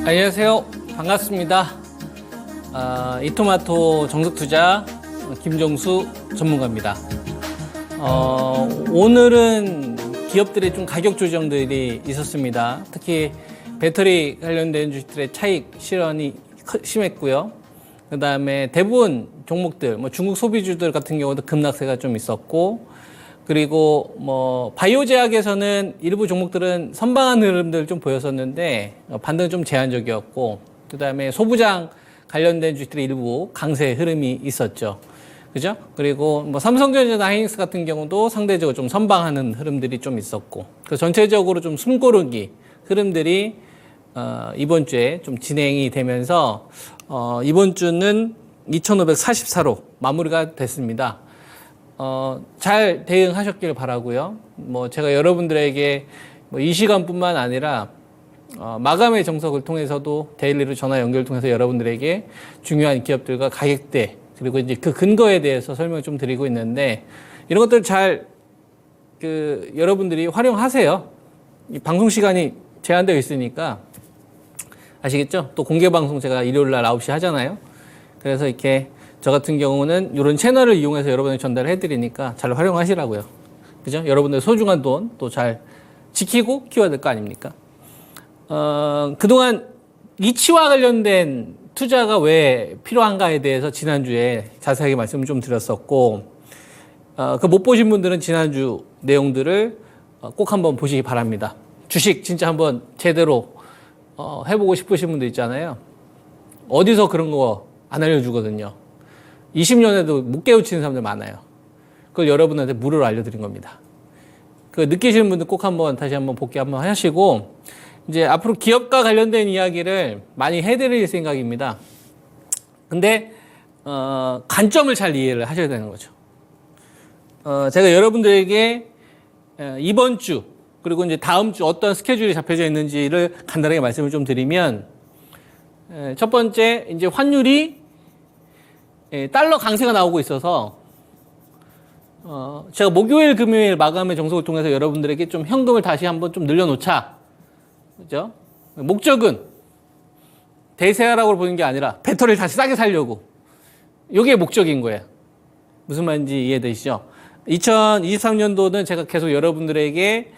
안녕하세요. 반갑습니다. 이토마토 정석투자 김정수 전문가입니다. 오늘은 기업들의 좀 가격 조정들이 있었습니다. 특히 배터리 관련된 주식들의 차익 실현이 심했고요. 그 다음에 대부분 종목들, 중국 소비주들 같은 경우도 급락세가 좀 있었고, 그리고 바이오 제약에서는 일부 종목들은 선방한 흐름들 좀 보였었는데 반등은 좀 제한적이었고, 그 다음에 소부장 관련된 주식들의 일부 강세 흐름이 있었죠. 그죠? 그리고 삼성전자나 하이닉스 같은 경우도 상대적으로 좀 선방하는 흐름들이 좀 있었고, 그 전체적으로 좀 숨고르기 흐름들이 이번 주에 좀 진행이 되면서 이번 주는 2,544로 마무리가 됐습니다. 잘 대응하셨길 바라고요. 제가 여러분들에게 이 시간뿐만 아니라 마감의 정석을 통해서도 데일리로 전화 연결을 통해서 여러분들에게 중요한 기업들과 가격대, 그리고 이제 그 근거에 대해서 설명을 좀 드리고 있는데, 이런 것들 잘 여러분들이 활용하세요. 이 방송 시간이 제한되어 있으니까 아시겠죠? 또 공개 방송 제가 일요일 날 9시 하잖아요. 그래서 이렇게 저 같은 경우는 이런 채널을 이용해서 여러분에게 전달을 해드리니까 잘 활용하시라고요. 그죠? 여러분들 소중한 돈 또 잘 지키고 키워야 될 거 아닙니까? 그동안 이치와 관련된 투자가 왜 필요한가에 대해서 지난주에 자세하게 말씀을 좀 드렸었고, 그 못 보신 분들은 지난주 내용들을 꼭 한번 보시기 바랍니다. 주식 진짜 한번 제대로 해보고 싶으신 분들 있잖아요. 어디서 그런 거 안 알려주거든요. 20년에도 못 깨우치는 사람들 많아요. 그걸 여러분한테 무료로 알려드린 겁니다. 그 느끼시는 분들 꼭 한번 다시 한번 복귀 한번 하시고, 이제 앞으로 기업과 관련된 이야기를 많이 해드릴 생각입니다. 근데 관점을 잘 이해를 하셔야 되는 거죠. 제가 여러분들에게 이번 주 그리고 이제 다음 주 어떤 스케줄이 잡혀져 있는지를 간단하게 말씀을 좀 드리면, 첫 번째 이제 환율이 달러 강세가 나오고 있어서 제가 목요일 금요일 마감의 정석을 통해서 여러분들에게 좀 현금을 다시 한번 좀 늘려놓자. 그죠? 목적은 대세하라고 보는 게 아니라 배터리를 다시 싸게 살려고. 이게 목적인 거예요. 무슨 말인지 이해되시죠? 2023년도는 제가 계속 여러분들에게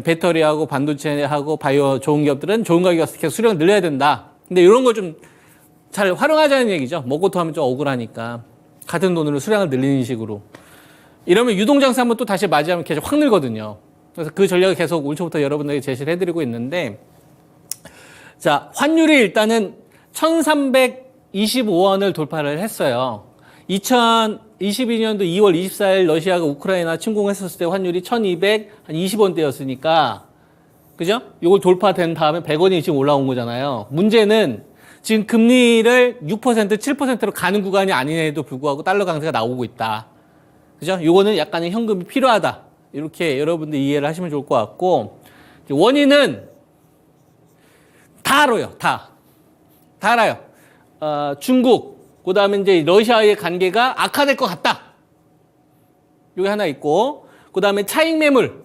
배터리하고 반도체하고 바이오 좋은 기업들은 좋은 가격에 계속 수량을 늘려야 된다. 근데 이런 거 좀 잘 활용하자는 얘기죠. 먹고 토하면 좀 억울하니까. 같은 돈으로 수량을 늘리는 식으로. 이러면 유동장세 한번 또 다시 맞이하면 계속 확 늘거든요. 그래서 그 전략을 계속 올 초부터 여러분들에게 제시를 해드리고 있는데, 자, 환율이 일단은 1,325원을 돌파를 했어요. 2022년도 2월 24일 러시아가 우크라이나 침공했었을 때 환율이 1,220원대였으니까, 그죠? 이걸 돌파된 다음에 100원이 지금 올라온 거잖아요. 문제는 지금 금리를 6%, 7%로 가는 구간이 아닌에도 불구하고 달러 강세가 나오고 있다. 그죠? 요거는 약간의 현금이 필요하다. 이렇게 여러분들 이해를 하시면 좋을 것 같고, 원인은 다 알아요. 다 알아요. 중국, 그 다음에 이제 러시아의 관계가 악화될 것 같다. 요게 하나 있고, 그 다음에 차익 매물.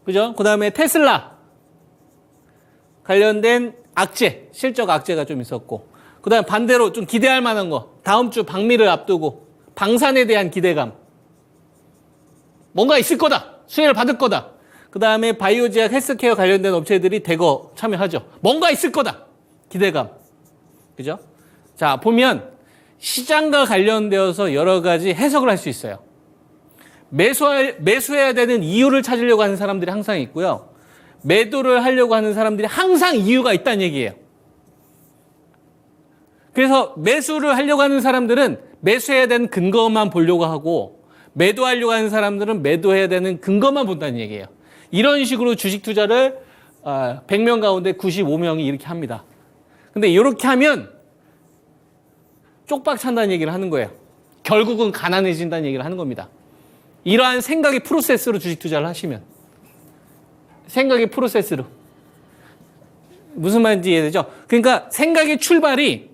그죠? 그 다음에 테슬라 관련된 악재, 실적 악재가 좀 있었고, 그 다음에 반대로 좀 기대할 만한 거, 다음 주 방미를 앞두고 방산에 대한 기대감. 뭔가 있을 거다. 수혜를 받을 거다. 그 다음에 바이오 제약 헬스케어 관련된 업체들이 대거 참여하죠. 뭔가 있을 거다. 기대감. 그죠? 자, 보면 시장과 관련되어서 여러 가지 해석을 할 수 있어요. 매수해야 되는 이유를 찾으려고 하는 사람들이 항상 있고요. 매도를 하려고 하는 사람들이 항상 이유가 있다는 얘기예요. 그래서 매수를 하려고 하는 사람들은 매수해야 되는 근거만 보려고 하고, 매도하려고 하는 사람들은 매도해야 되는 근거만 본다는 얘기예요. 이런 식으로 주식 투자를 100명 가운데 95명이 이렇게 합니다. 근데 이렇게 하면 쪽박 찬다는 얘기를 하는 거예요. 결국은 가난해진다는 얘기를 하는 겁니다. 이러한 생각의 프로세스로 주식 투자를 하시면, 생각의 프로세스로. 무슨 말인지 이해되죠? 그러니까 생각의 출발이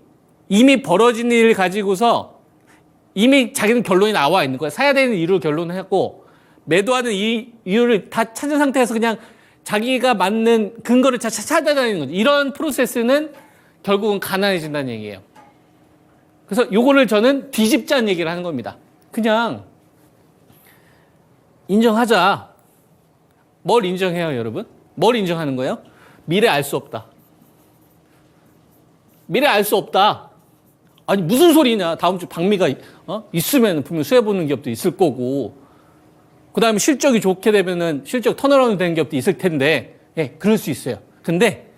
이미 벌어진 일을 가지고서 이미 자기는 결론이 나와 있는 거야. 사야 되는 이유를 결론을 했고, 매도하는 이 이유를 다 찾은 상태에서 그냥 자기가 맞는 근거를 찾아다니는 거죠. 이런 프로세스는 결국은 가난해진다는 얘기예요. 그래서 요거를 저는 뒤집자는 얘기를 하는 겁니다. 그냥 인정하자. 뭘 인정해요, 여러분? 뭘 인정하는 거예요? 미래 알 수 없다. 미래 알 수 없다. 아니 무슨 소리냐. 다음 주 방미가 있으면 분명 수혜 보는 기업도 있을 거고, 그 다음에 실적이 좋게 되면은 실적 턴어라운드 되는 기업도 있을 텐데, 예, 그럴 수 있어요. 근데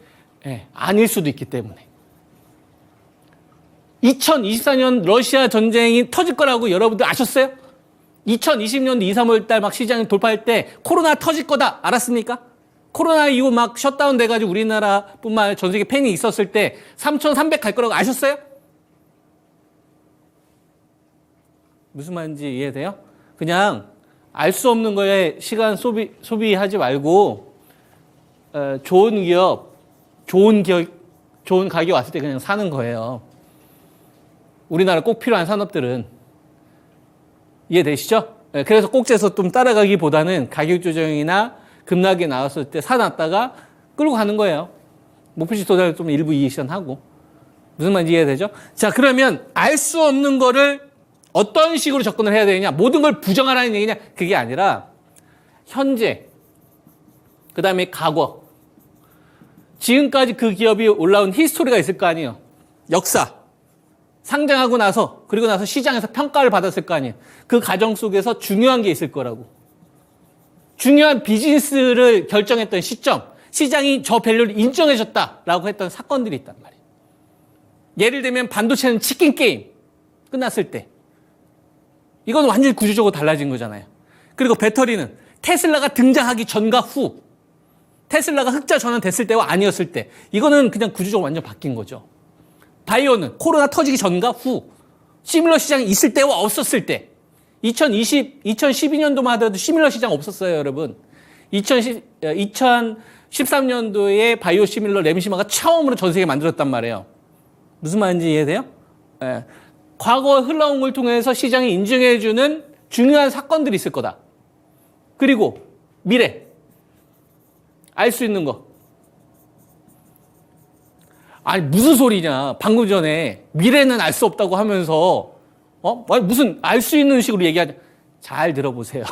예, 아닐 수도 있기 때문에. 2024년 러시아 전쟁이 터질 거라고 여러분들 아셨어요? 2020년도 2, 3월 달 막 시장을 돌파할 때 코로나 터질 거다 알았습니까? 코로나 이후 막 셧다운 돼가지고 우리나라뿐만 아니라 전 세계 팬이 있었을 때 3,300 갈 거라고 아셨어요? 무슨 말인지 이해돼요? 그냥 알 수 없는 거에 시간 소비하지 말고 좋은 기업, 좋은 가격 왔을 때 그냥 사는 거예요. 우리나라 꼭 필요한 산업들은. 이해되시죠? 그래서 꼭지에서 좀 따라가기보다는 가격 조정이나 급락이 나왔을 때 사놨다가 끌고 가는 거예요. 목표치 도달을 좀 일부 이익션하고. 무슨 말인지 이해되죠? 자, 그러면 알 수 없는 거를 어떤 식으로 접근을 해야 되느냐? 모든 걸 부정하라는 얘기냐? 그게 아니라 현재, 그 다음에 과거, 지금까지 그 기업이 올라온 히스토리가 있을 거 아니에요. 역사, 상장하고 나서, 그리고 나서 시장에서 평가를 받았을 거 아니에요. 그 과정 속에서 중요한 게 있을 거라고. 중요한 비즈니스를 결정했던 시점, 시장이 저 밸류를 인정해줬다라고 했던 사건들이 있단 말이에요. 예를 들면 반도체는 치킨 게임 끝났을 때, 이건 완전히 구조적으로 달라진 거잖아요. 그리고 배터리는 테슬라가 등장하기 전과 후, 테슬라가 흑자 전환됐을 때와 아니었을 때, 이거는 그냥 구조적으로 완전 바뀐 거죠. 바이오는 코로나 터지기 전과 후, 시뮬러 시장이 있을 때와 없었을 때, 2012년도만 하더라도 시뮬러 시장 없었어요, 여러분. 2013년도에 바이오 시뮬러 램시마가 처음으로 전 세계에 만들었단 말이에요. 무슨 말인지 이해돼요? 예. 과거 흘러온 걸 통해서 시장이 인정해주는 중요한 사건들이 있을 거다. 그리고 미래, 알 수 있는 거. 아니 무슨 소리냐. 방금 전에 미래는 알 수 없다고 하면서 아니, 무슨 알 수 있는 식으로 얘기하자. 잘 들어보세요.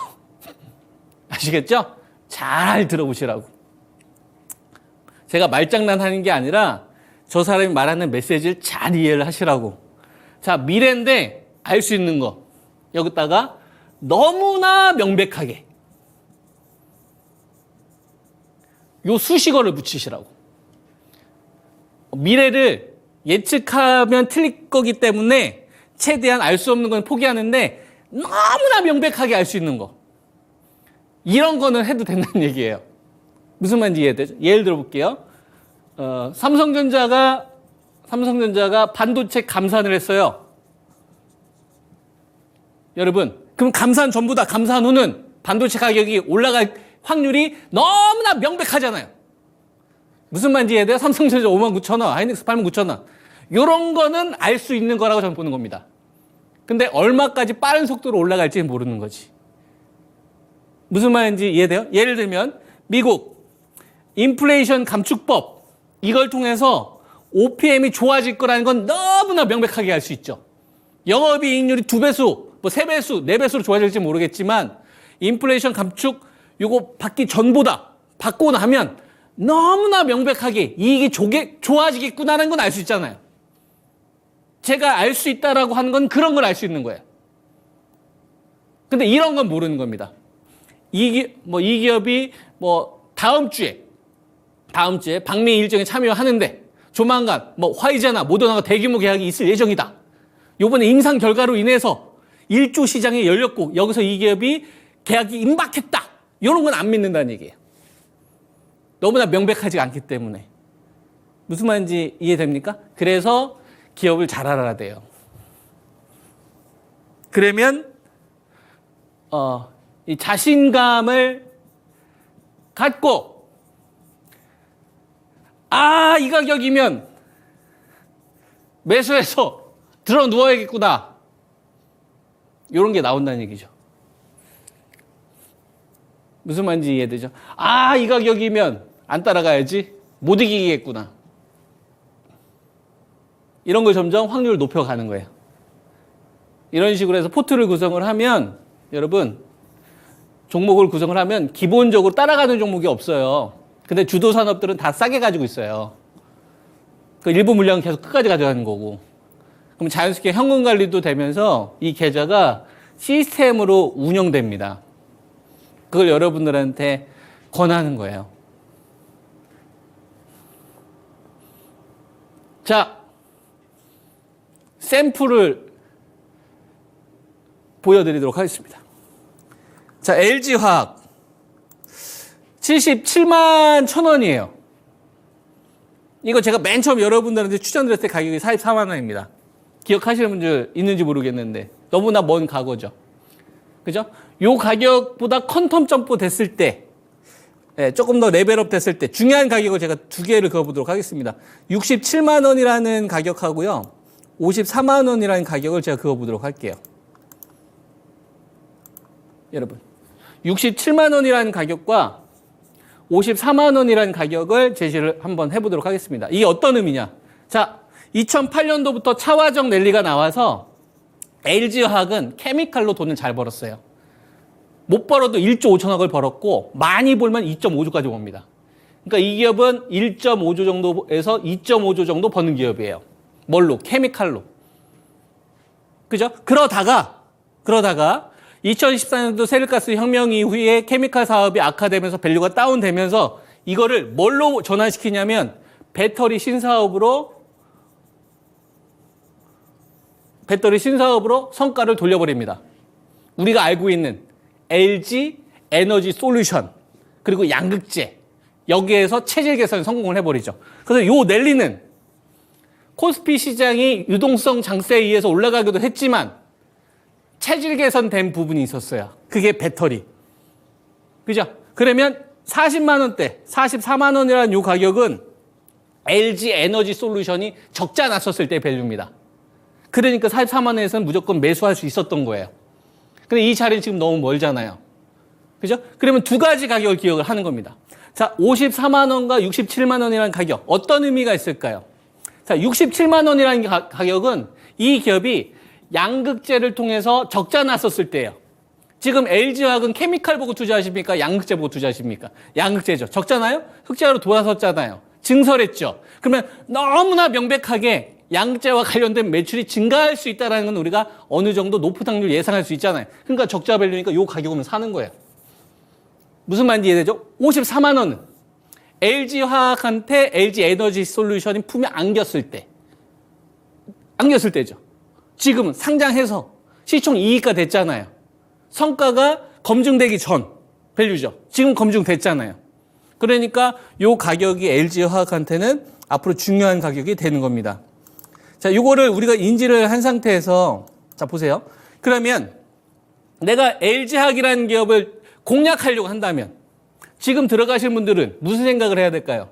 아시겠죠? 잘 들어보시라고. 제가 말장난하는 게 아니라 저 사람이 말하는 메시지를 잘 이해를 하시라고. 자, 미래인데 알 수 있는 거. 여기다가 너무나 명백하게 요 수식어를 붙이시라고. 미래를 예측하면 틀릴 거기 때문에 최대한 알 수 없는 건 포기하는데 너무나 명백하게 알 수 있는 거. 이런 거는 해도 된다는 얘기예요. 무슨 말인지 이해되죠? 예를 들어 볼게요. 삼성전자가 반도체 감산을 했어요. 여러분, 그럼 감산 전부 다 감산 후는 반도체 가격이 올라갈 확률이 너무나 명백하잖아요. 무슨 말인지 이해돼요? 삼성전자 59,000원, 하이닉스 89,000원. 이런 거는 알 수 있는 거라고 저는 보는 겁니다. 근데 얼마까지 빠른 속도로 올라갈지는 모르는 거지. 무슨 말인지 이해돼요? 예를 들면 미국 인플레이션 감축법, 이걸 통해서 OPM이 좋아질 거라는 건 너무나 명백하게 알 수 있죠. 영업이익률이 2배수, 3배수, 4배수로 좋아질지 모르겠지만 인플레이션 감축 요거 받기 전보다 받고 나면 너무나 명백하게 이익이 좋아지겠구나라는 건 알 수 있잖아요. 제가 알 수 있다라고 하는 건 그런 걸 알 수 있는 거예요. 근데 이런 건 모르는 겁니다. 이 기업이 다음 주에 방미 일정에 참여하는데 조만간 화이자나 모더나가 대규모 계약이 있을 예정이다. 요번에 임상 결과로 인해서 1조 시장이 열렸고 여기서 이 기업이 계약이 임박했다. 이런 건 안 믿는다는 얘기예요. 너무나 명백하지 않기 때문에. 무슨 말인지 이해됩니까? 그래서 기업을 잘 알아야 돼요. 그러면 이 자신감을 갖고 이 가격이면 매수해서 들어 누워야겠구나. 이런 게 나온다는 얘기죠. 무슨 말인지 이해되죠? 아, 이 가격이면 안 따라가야지. 못 이기겠구나. 이런 걸 점점 확률을 높여가는 거예요. 이런 식으로 해서 포트를 구성을 하면 여러분 종목을 구성을 하면 기본적으로 따라가는 종목이 없어요. 근데 주도 산업들은 다 싸게 가지고 있어요. 그 일부 물량은 계속 끝까지 가져가는 거고. 그럼 자연스럽게 현금 관리도 되면서 이 계좌가 시스템으로 운영됩니다. 그걸 여러분들한테 권하는 거예요. 자, 샘플을 보여드리도록 하겠습니다. 자, LG화학 77만 1,000원이에요. 이거 제가 맨 처음 여러분들한테 추천드렸을 때 가격이 44만 원입니다. 기억하시는 분들 있는지 모르겠는데 너무나 먼 과거죠. 그죠? 요 가격보다 퀀텀 점프 됐을 때, 조금 더 레벨업 됐을 때 중요한 가격을 제가 두 개를 그어보도록 하겠습니다. 67만 원이라는 가격하고요. 54만 원이라는 가격을 제가 그어보도록 할게요. 여러분, 67만 원이라는 가격과 54만 원이라는 가격을 제시를 한번 해보도록 하겠습니다. 이게 어떤 의미냐? 자, 2008년도부터 차화정 랠리가 나와서 LG화학은 케미칼로 돈을 잘 벌었어요. 못 벌어도 1조 5천억을 벌었고 많이 벌면 2.5조까지 봅니다. 그러니까 이 기업은 1.5조 정도에서 2.5조 정도 버는 기업이에요. 뭘로? 케미칼로. 그죠? 그러다가 2014년도 세일가스 혁명 이후에 케미칼 사업이 악화되면서 밸류가 다운되면서 이거를 뭘로 전환시키냐면 배터리 신사업으로 성과를 돌려버립니다. 우리가 알고 있는 LG 에너지 솔루션 그리고 양극재 여기에서 체질 개선 성공을 해버리죠. 그래서 요 랠리는 코스피 시장이 유동성 장세에 의해서 올라가기도 했지만 체질 개선된 부분이 있었어요. 그게 배터리. 그죠? 그러면 40만 원대, 44만 원이라는 요 가격은 LG 에너지 솔루션이 적자 났었을 때 밸류입니다. 그러니까 44만 원에서는 무조건 매수할 수 있었던 거예요. 근데 이 자리는 지금 너무 멀잖아요. 그죠? 그러면 두 가지 가격을 기억을 하는 겁니다. 자, 54만 원과 67만 원이라는 가격, 어떤 의미가 있을까요? 자, 67만 원이라는 가격은 이 기업이 양극재를 통해서 적자 났었을 때예요. 지금 LG화학은 케미칼 보고 투자하십니까? 양극재 보고 투자하십니까? 양극재죠. 적잖아요? 흑자로 돌아섰잖아요. 증설했죠. 그러면 너무나 명백하게 양극재와 관련된 매출이 증가할 수 있다는 건 우리가 어느 정도 높은 확률 예상할 수 있잖아요. 그러니까 적자 밸류니까 이 가격은 사는 거예요. 무슨 말인지 이해되죠? 54만 원은 LG화학한테 LG에너지 솔루션이 품에 안겼을 때죠. 지금은 상장해서 시총 2위가 됐잖아요. 성과가 검증되기 전 밸류죠. 지금 검증됐잖아요. 그러니까 이 가격이 LG화학한테는 앞으로 중요한 가격이 되는 겁니다. 자, 요거를 우리가 인지를 한 상태에서 자, 보세요. 그러면 내가 LG화학이라는 기업을 공략하려고 한다면 지금 들어가실 분들은 무슨 생각을 해야 될까요?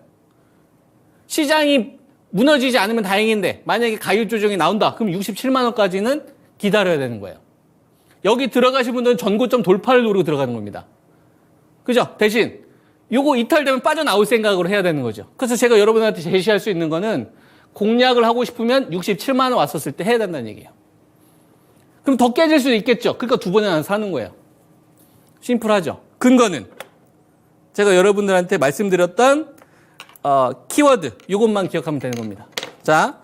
시장이 무너지지 않으면 다행인데 만약에 가격 조정이 나온다. 그럼 67만 원까지는 기다려야 되는 거예요. 여기 들어가실 분들은 전고점 돌파를 노리고 들어가는 겁니다. 그죠? 대신 요거 이탈되면 빠져나올 생각으로 해야 되는 거죠. 그래서 제가 여러분한테 제시할 수 있는 거는 공략을 하고 싶으면 67만 원 왔었을 때 해야 된다는 얘기예요. 그럼 더 깨질 수도 있겠죠. 그러니까 두 번이나 사는 거예요. 심플하죠. 근거는 제가 여러분들한테 말씀드렸던 키워드 이것만 기억하면 되는 겁니다. 자,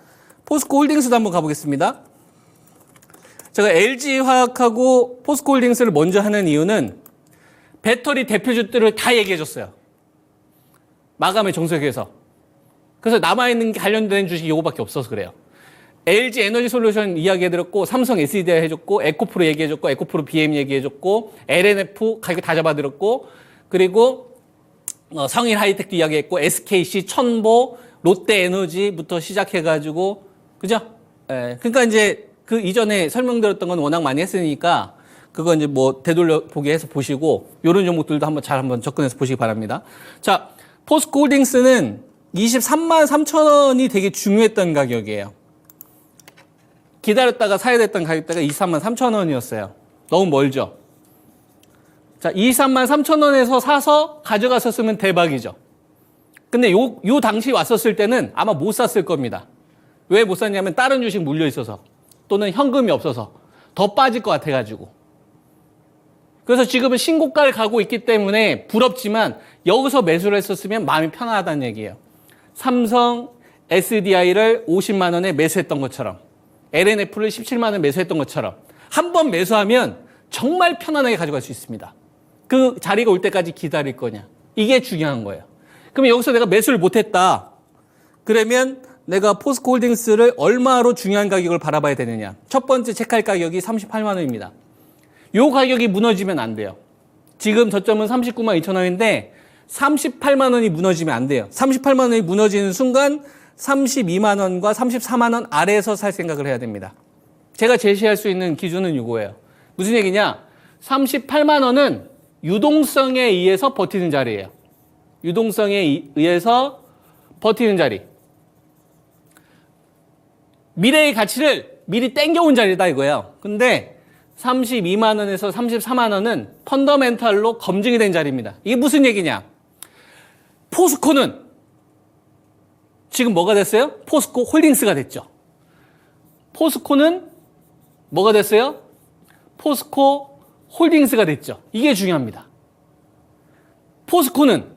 포스코홀딩스도 한번 가보겠습니다. 제가 LG화학하고 포스코홀딩스를 먼저 하는 이유는 배터리 대표주들을 다 얘기해줬어요. 마감의 정석에서. 그래서 남아있는 게 관련된 주식이 이거밖에 없어서 그래요. LG 에너지 솔루션 이야기해드렸고, 삼성 SDI 해줬고, 에코프로 얘기해줬고, 에코프로 BM 얘기해줬고, LNF 가격 다 잡아드렸고, 그리고 성일 하이텍도 이야기했고, SKC, 천보, 롯데에너지부터 시작해가지고, 그죠? 예, 그러니까 이제 그 이전에 설명드렸던 건 워낙 많이 했으니까, 그거 이제 뭐 되돌려 보기 해서 보시고, 요런 종목들도 한번 접근해서 보시기 바랍니다. 자, 포스코홀딩스는 23만 3천 원이 되게 중요했던 가격이에요. 기다렸다가 사야 됐던 가격대가 23만 3천 원이었어요. 너무 멀죠? 자, 23만 3천 원에서 사서 가져갔었으면 대박이죠. 근데 요 당시 왔었을 때는 아마 못 샀을 겁니다. 왜 못 샀냐면 다른 주식 물려 있어서 또는 현금이 없어서 더 빠질 것 같아가지고. 그래서 지금은 신고가를 가고 있기 때문에 부럽지만 여기서 매수를 했었으면 마음이 편안하다는 얘기예요. 삼성 SDI를 50만 원에 매수했던 것처럼 LNF를 17만 원 매수했던 것처럼 한 번 매수하면 정말 편안하게 가져갈 수 있습니다. 그 자리가 올 때까지 기다릴 거냐. 이게 중요한 거예요. 그럼 여기서 내가 매수를 못했다. 그러면 내가 포스코홀딩스를 얼마로 중요한 가격을 바라봐야 되느냐. 첫 번째 체크할 가격이 38만 원입니다. 요 가격이 무너지면 안 돼요. 지금 저점은 39만 2천 원인데 38만 원이 무너지면 안 돼요. 38만 원이 무너지는 순간 32만 원과 34만 원 아래에서 살 생각을 해야 됩니다. 제가 제시할 수 있는 기준은 이거예요. 무슨 얘기냐? 38만 원은 유동성에 의해서 버티는 자리예요. 유동성에 의해서 버티는 자리. 미래의 가치를 미리 땡겨온 자리다 이거예요. 근데 32만 원에서 34만 원은 펀더멘탈로 검증이 된 자리입니다. 이게 무슨 얘기냐? 포스코는 지금 뭐가 됐어요? 포스코 홀딩스가 됐죠. 포스코는 뭐가 됐어요? 포스코 홀딩스가 됐죠. 이게 중요합니다. 포스코는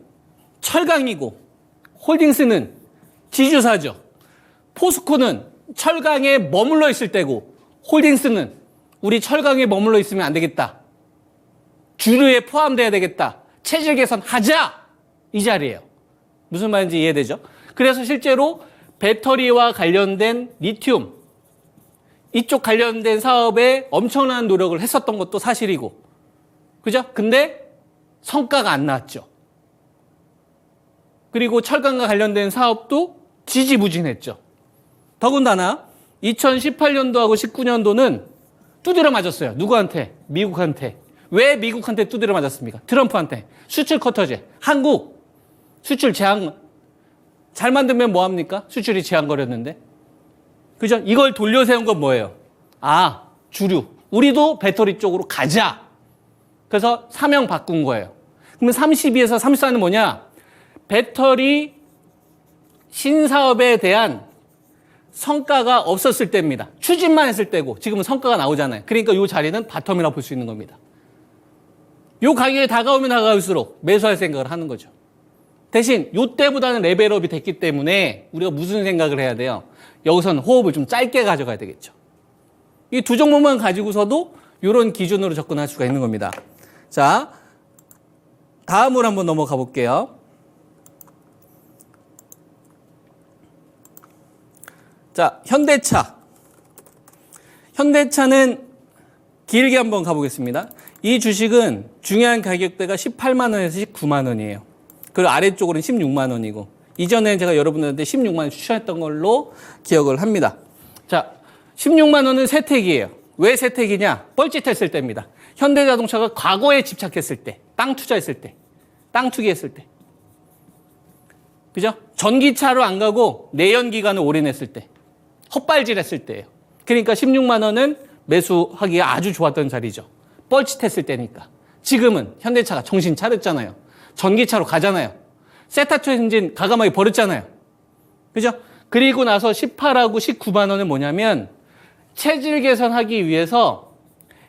철강이고 홀딩스는 지주사죠. 포스코는 철강에 머물러 있을 때고 홀딩스는 우리 철강에 머물러 있으면 안 되겠다. 주류에 포함돼야 되겠다. 체질 개선하자! 이 자리예요. 무슨 말인지 이해되죠? 그래서 실제로 배터리와 관련된 리튬 이쪽 관련된 사업에 엄청난 노력을 했었던 것도 사실이고 그죠? 근데 성과가 안 나왔죠. 그리고 철강과 관련된 사업도 지지부진했죠. 더군다나 2018년도하고 19년도는 두드려 맞았어요. 누구한테? 미국한테. 왜 미국한테 두드려 맞았습니까? 트럼프한테. 수출 커터제. 한국 수출 제한 잘 만들면 뭐합니까? 수출이 제한거렸는데. 그죠? 이걸 돌려세운 건 뭐예요? 아, 주류. 우리도 배터리 쪽으로 가자. 그래서 사명 바꾼 거예요. 그러면 32에서 34는 뭐냐? 배터리 신사업에 대한 성과가 없었을 때입니다. 추진만 했을 때고 지금은 성과가 나오잖아요. 그러니까 이 자리는 바텀이라고 볼 수 있는 겁니다. 이 가격이 다가오면 다가올수록 매수할 생각을 하는 거죠. 대신 이때보다는 레벨업이 됐기 때문에 우리가 무슨 생각을 해야 돼요? 여기서는 호흡을 좀 짧게 가져가야 되겠죠. 이 두 종목만 가지고서도 이런 기준으로 접근할 수가 있는 겁니다. 자, 다음으로 한번 넘어가 볼게요. 자, 현대차. 현대차는 길게 한번 가보겠습니다. 이 주식은 중요한 가격대가 18만 원에서 19만 원이에요. 그리고 아래쪽으로는 16만 원이고 이전에 제가 여러분들한테 16만 원 추천했던 걸로 기억을 합니다. 자, 16만 원은 세택이에요. 왜 세택이냐? 뻘짓했을 때입니다. 현대자동차가 과거에 집착했을 때, 땅 투자했을 때, 땅 투기했을 때. 그죠? 전기차로 안 가고 내연기관을 올인했을 때. 헛발질했을 때예요. 그러니까 16만 원은 매수하기가 아주 좋았던 자리죠. 뻘짓했을 때니까. 지금은 현대차가 정신 차렸잖아요. 전기차로 가잖아요. 세타투 엔진 가감하게 버렸잖아요. 그죠? 그리고 나서 18하고 19만 원은 뭐냐면 체질 개선하기 위해서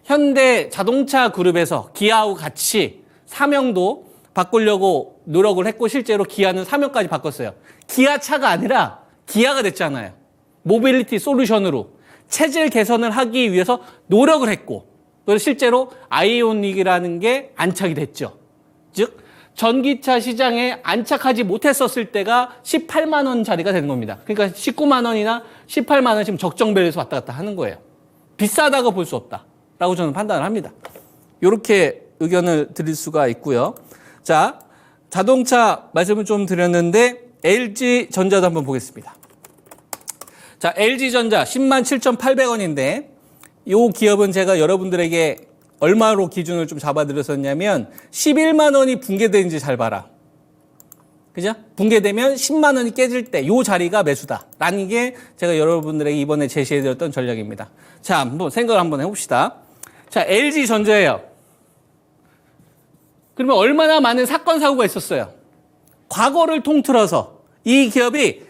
현대 자동차 그룹에서 기아하고 같이 사명도 바꾸려고 노력을 했고 실제로 기아는 사명까지 바꿨어요. 기아차가 아니라 기아가 됐잖아요. 모빌리티 솔루션으로 체질 개선을 하기 위해서 노력을 했고 또 실제로 아이오닉이라는 게 안착이 됐죠. 즉 전기차 시장에 안착하지 못했었을 때가 18만 원 자리가 되는 겁니다. 그러니까 19만 원이나 18만 원 지금 적정벨에서 왔다 갔다 하는 거예요. 비싸다고 볼 수 없다라고 저는 판단을 합니다. 이렇게 의견을 드릴 수가 있고요. 자, 자동차 말씀을 좀 드렸는데 LG전자도 한번 보겠습니다. 자, LG전자 10만 7,800원인데 이 기업은 제가 여러분들에게 얼마로 기준을 좀 잡아드렸었냐면 11만 원이 붕괴되는지 잘 봐라. 그죠? 붕괴되면 10만 원이 깨질 때 이 자리가 매수다. 라는 게 제가 여러분들에게 이번에 제시해드렸던 전략입니다. 자, 한번 생각을 한번 해봅시다. 자, LG전자예요. 그러면 얼마나 많은 사건, 사고가 있었어요. 과거를 통틀어서 이 기업이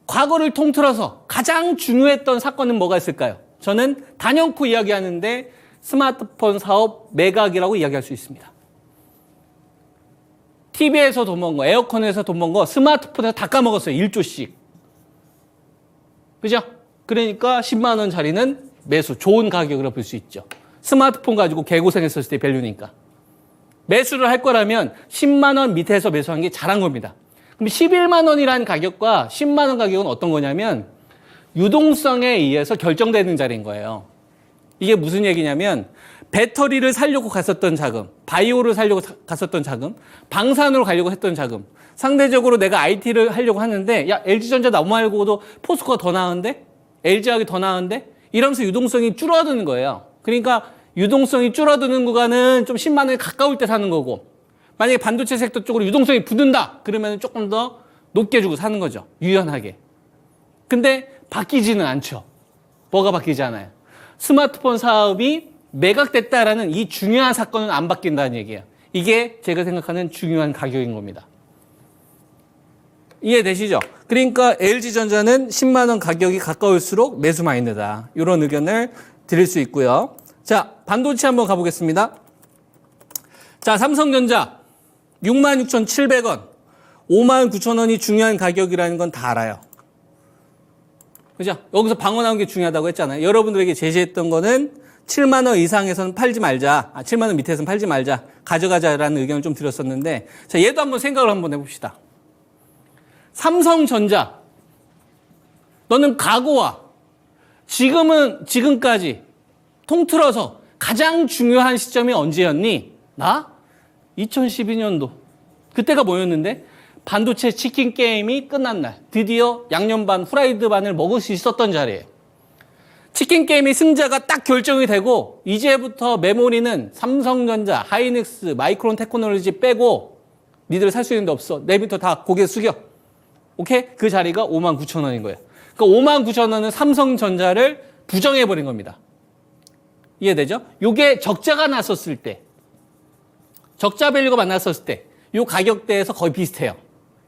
과거를 통틀어서 가장 중요했던 사건은 뭐가 있을까요? 저는 단연코 이야기하는데 스마트폰 사업 매각이라고 이야기할 수 있습니다. TV에서 돈 번 거, 에어컨에서 돈 번 거, 스마트폰에서 다 까먹었어요. 1조씩. 그죠? 그러니까 10만 원짜리는 매수, 좋은 가격으로 볼 수 있죠. 스마트폰 가지고 개고생했었을 때 밸류니까. 매수를 할 거라면 10만 원 밑에서 매수한 게 잘한 겁니다. 그럼 11만 원이라는 가격과 10만 원 가격은 어떤 거냐면 유동성에 의해서 결정되는 자리인 거예요. 이게 무슨 얘기냐면 배터리를 사려고 갔었던 자금, 바이오를 사려고 갔었던 자금, 방산으로 가려고 했던 자금, 상대적으로 내가 IT를 하려고 하는데 야 LG전자 나 말고도 포스코가 더 나은데? LG화학이 더 나은데? 이러면서 유동성이 줄어드는 거예요. 그러니까 유동성이 줄어드는 구간은 좀 10만 원에 가까울 때 사는 거고 만약에 반도체 섹터 쪽으로 유동성이 붙는다 그러면 조금 더 높게 주고 사는 거죠. 유연하게. 근데 바뀌지는 않죠. 뭐가 바뀌지 않아요. 스마트폰 사업이 매각됐다라는 이 중요한 사건은 안 바뀐다는 얘기예요. 이게 제가 생각하는 중요한 가격인 겁니다. 이해되시죠? 그러니까 LG전자는 10만 원 가격이 가까울수록 매수 마인드다. 이런 의견을 드릴 수 있고요. 자, 반도체 한번 가보겠습니다. 자, 삼성전자 66,700원, 59,000원이 중요한 가격이라는 건 다 알아요. 그죠? 여기서 방어 나온 게 중요하다고 했잖아요. 여러분들에게 제시했던 거는 7만 원 이상에서는 팔지 말자. 7만 원 밑에서는 팔지 말자. 가져가자라는 의견을 좀 드렸었는데 자, 얘도 한번 생각을 한번 해봅시다. 삼성전자 너는 과거와 지금까지 통틀어서 가장 중요한 시점이 언제였니? 나? 2012년도. 그때가 뭐였는데? 반도체 치킨 게임이 끝난 날. 드디어 양념반, 후라이드 반을 먹을 수 있었던 자리예요. 치킨 게임의 승자가 딱 결정이 되고 이제부터 메모리는 삼성전자, 하이닉스, 마이크론 테크놀로지 빼고 니들 살 수 있는 데 없어. 내일부터 다 고개 숙여. 오케이? 그 자리가 59,000원인 거예요. 그러니까 59,000원은 삼성전자를 부정해버린 겁니다. 이해되죠? 요게 적자가 났었을 때, 적자 밸류가 만났었을 때, 요 가격대에서 거의 비슷해요.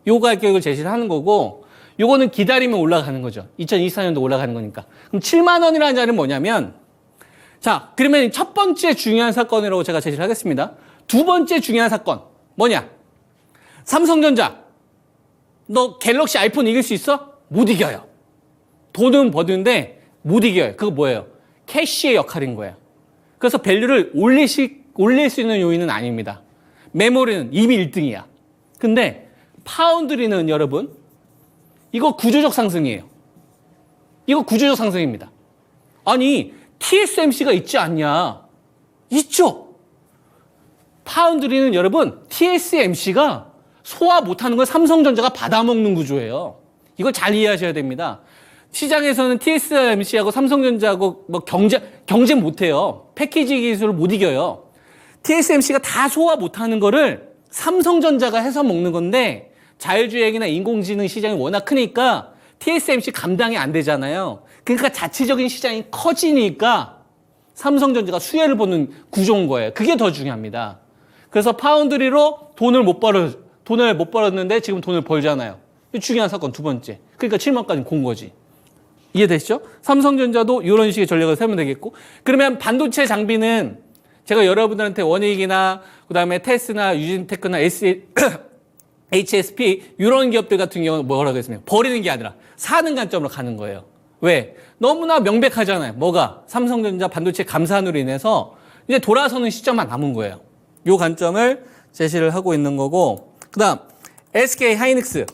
요 가격을 제시를 하는 거고, 요거는 기다리면 올라가는 거죠. 2024년도 올라가는 거니까. 그럼 7만 원이라는 자리는 뭐냐면, 자, 그러면 첫 번째 중요한 사건이라고 제가 제시를 하겠습니다. 두 번째 중요한 사건, 뭐냐? 삼성전자, 너 갤럭시 아이폰 이길 수 있어? 못 이겨요. 돈은 버는데 못 이겨요. 그거 뭐예요? 캐시의 역할인 거예요. 그래서 밸류를 올릴 수 있는 요인은 아닙니다. 메모리는 이미 1등이야. 근데 파운드리는 여러분, 이거 구조적 상승이에요. 이거 구조적 상승입니다. 아니, TSMC가 있지 않냐? 있죠. 파운드리는 여러분, TSMC가 소화 못하는 걸 삼성전자가 받아먹는 구조예요. 이걸 잘 이해하셔야 됩니다. 시장에서는 TSMC하고 삼성전자하고 뭐 경쟁 못해요. 패키지 기술을 못 이겨요. TSMC가 다 소화 못하는 거를 삼성전자가 해서 먹는 건데 자율주행이나 인공지능 시장이 워낙 크니까 TSMC 감당이 안 되잖아요. 그러니까 자체적인 시장이 커지니까 삼성전자가 수혜를 보는 구조인 거예요. 그게 더 중요합니다. 그래서 파운드리로 돈을 못 벌었는데 지금 돈을 벌잖아요. 중요한 사건 두 번째. 그러니까 7만까지 본 거지. 이해되시죠? 삼성전자도 이런 식의 전략을 세우면 되겠고, 그러면 반도체 장비는 제가 여러분들한테 원익이나 그다음에 테스나 유진테크나 HSP 이런 기업들 같은 경우는 뭐라고 했습니까? 버리는 게 아니라 사는 관점으로 가는 거예요. 왜? 너무나 명백하잖아요. 뭐가? 삼성전자 반도체 감산으로 인해서 이제 돌아서는 시점만 남은 거예요. 이 관점을 제시를 하고 있는 거고, 그다음 SK 하이닉스.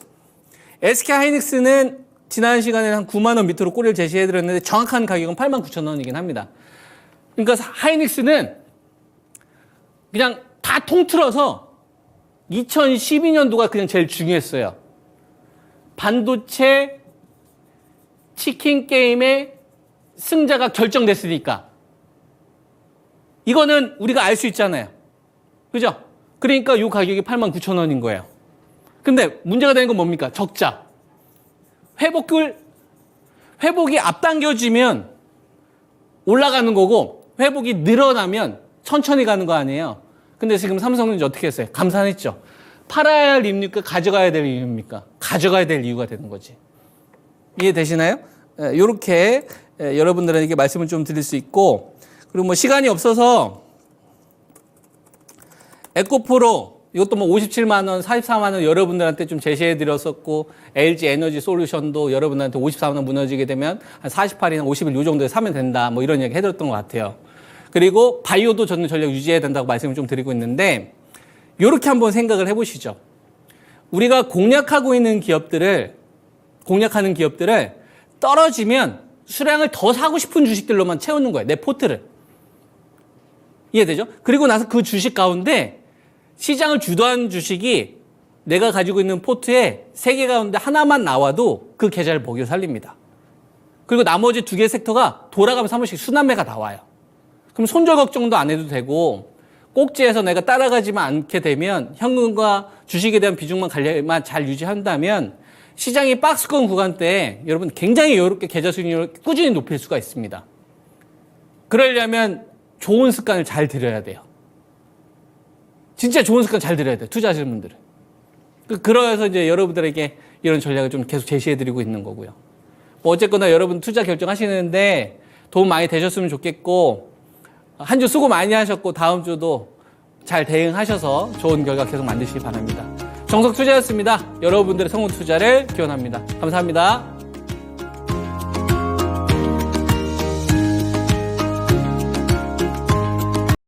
SK 하이닉스는 지난 시간에 한 9만 원 밑으로 꼬리를 제시해드렸는데 정확한 가격은 89,000원이긴 합니다. 그러니까 하이닉스는 그냥 다 통틀어서 2012년도가 그냥 제일 중요했어요. 반도체 치킨 게임의 승자가 결정됐으니까. 이거는 우리가 알 수 있잖아요. 그죠? 그러니까 이 가격이 89,000원인 거예요. 근데 문제가 되는 건 뭡니까? 적자. 회복이 앞당겨지면 올라가는 거고 회복이 늘어나면 천천히 가는 거 아니에요. 근데 지금 삼성전자 어떻게 했어요? 감산했죠. 팔아야 할 이유입니까? 가져가야 될 이유입니까? 가져가야 될 이유가 되는 거지. 이해되시나요? 이렇게 여러분들에게 말씀을 좀 드릴 수 있고, 그리고 뭐 시간이 없어서 에코프로 이것도 뭐 57만 원, 44만 원 여러분들한테 좀 제시해 드렸었고, LG 에너지 솔루션도 여러분들한테 54만 원 무너지게 되면 한 48이나 51 요 정도에 사면 된다. 뭐 이런 얘기 해드렸던 것 같아요. 그리고 바이오도 저는 전략 유지해야 된다고 말씀을 좀 드리고 있는데, 이렇게 한번 생각을 해보시죠. 우리가 공략하는 기업들을 떨어지면 수량을 더 사고 싶은 주식들로만 채우는 거예요. 내 포트를. 이해되죠? 그리고 나서 그 주식 가운데 시장을 주도하는 주식이 내가 가지고 있는 포트에 3개 가운데 하나만 나와도 그 계좌를 먹여 살립니다. 그리고 나머지 2개 섹터가 돌아가면서 한 번씩 순환매가 나와요. 그럼 손절 걱정도 안 해도 되고, 꼭지에서 내가 따라가지만 않게 되면 현금과 주식에 대한 비중만 관리만 잘 유지한다면 시장이 박스권 구간 때 여러분 굉장히 여유롭게 계좌 수익률을 꾸준히 높일 수가 있습니다. 그러려면 좋은 습관을 잘 들여야 돼요. 진짜 좋은 습관 잘 들여야 돼요. 투자하시는 분들은. 그래서 이제 여러분들에게 이런 전략을 좀 계속 제시해드리고 있는 거고요. 뭐 어쨌거나 여러분 투자 결정하시는데 도움 많이 되셨으면 좋겠고, 한 주 수고 많이 하셨고 다음 주도 잘 대응하셔서 좋은 결과 계속 만드시기 바랍니다. 정석 투자였습니다. 여러분들의 성공 투자를 기원합니다. 감사합니다.